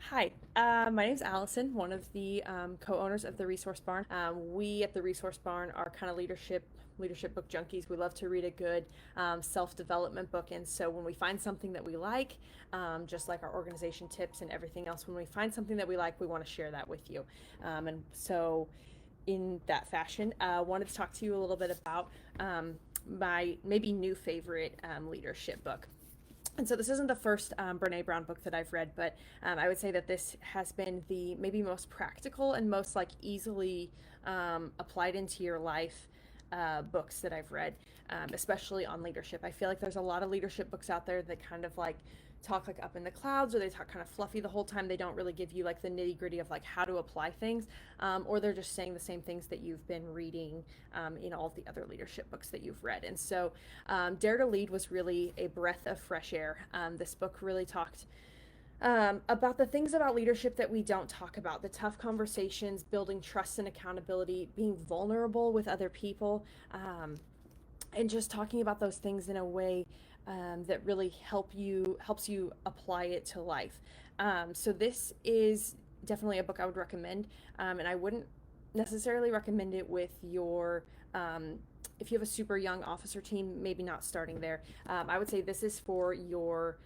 Hi, my name is Allison, one of the co-owners of the Resource Barn. We at the Resource Barn are kind of leadership book junkies. We love to read a good self-development book, and so when we find something that we like, just like our organization tips and everything else, when we find something that we like, we want to share that with you. And so, in that fashion, wanted to talk to you a little bit about my maybe new favorite leadership book. And so this isn't the first Brene Brown book that I've read, but I would say that this has been the maybe most practical and most like easily applied into your life books that I've read, especially on leadership. I feel like there's a lot of leadership books out there that kind of like talk like up in the clouds, or they talk kind of fluffy the whole time. They don't really give you like the nitty gritty of like how to apply things, or they're just saying the same things that you've been reading in all of the other leadership books that you've read. And so Dare to Lead was really a breath of fresh air. This book really talked about the things about leadership that we don't talk about, the tough conversations, building trust and accountability, being vulnerable with other people, and just talking about those things in a way that really helps you apply it to life. So this is definitely a book I would recommend, and I wouldn't necessarily recommend it with your if you have a super young officer team, maybe not starting there. I would say this is for your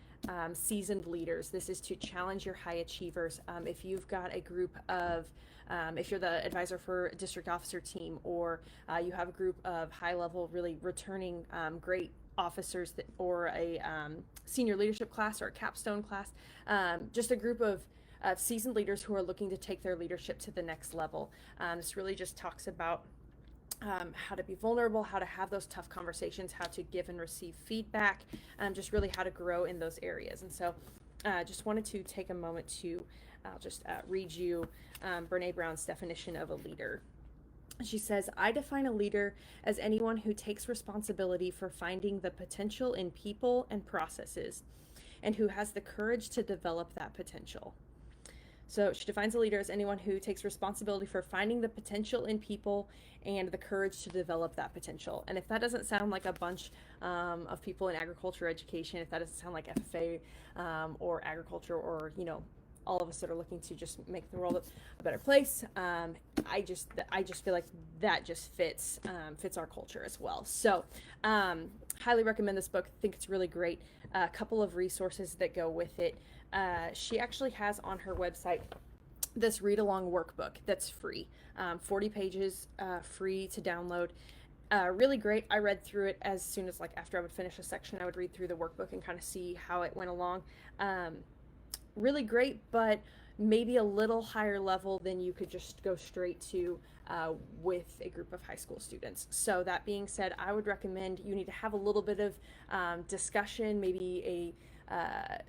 seasoned leaders. This is to challenge your high achievers. If you've got a group of, if you're the advisor for a district officer team, or you have a group of high level, really returning great officers or a senior leadership class or a capstone class, just a group of seasoned leaders who are looking to take their leadership to the next level. This really just talks about how to be vulnerable, how to have those tough conversations, how to give and receive feedback, just really how to grow in those areas. And so just wanted to take a moment to just read you Brene Brown's definition of a leader. She says, I define a leader as anyone who takes responsibility for finding the potential in people and processes, and who has the courage to develop that potential. So she defines a leader as anyone who takes responsibility for finding the potential in people and the courage to develop that potential. And if that doesn't sound like a bunch of people in agriculture education, if that doesn't sound like FFA or agriculture, or all of us that are looking to just make the world a better place, I just feel like that just fits our culture as well. So highly recommend this book. I think it's really great. A couple of resources that go with it. She actually has on her website this read along workbook that's free, 40 pages, free to download. Really great. I read through it as soon as, like, after I would finish a section, I would read through the workbook and kind of see how it went along. Really great, but maybe a little higher level than you could just go straight to with a group of high school students. So that being said, I would recommend you need to have a little bit of discussion, maybe a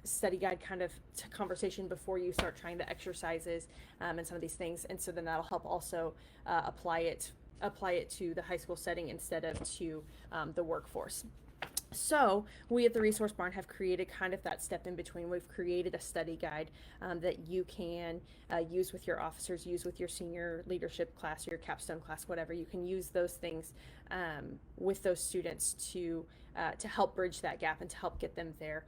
study guide kind of conversation before you start trying the exercises and some of these things. And so then that'll help also apply it to the high school setting instead of to the workforce. So we at the Resource Barn have created kind of that step in between. We've created a study guide that you can use with your officers, use with your senior leadership class, or your capstone class, whatever. You can use those things with those students to help bridge that gap and to help get them there.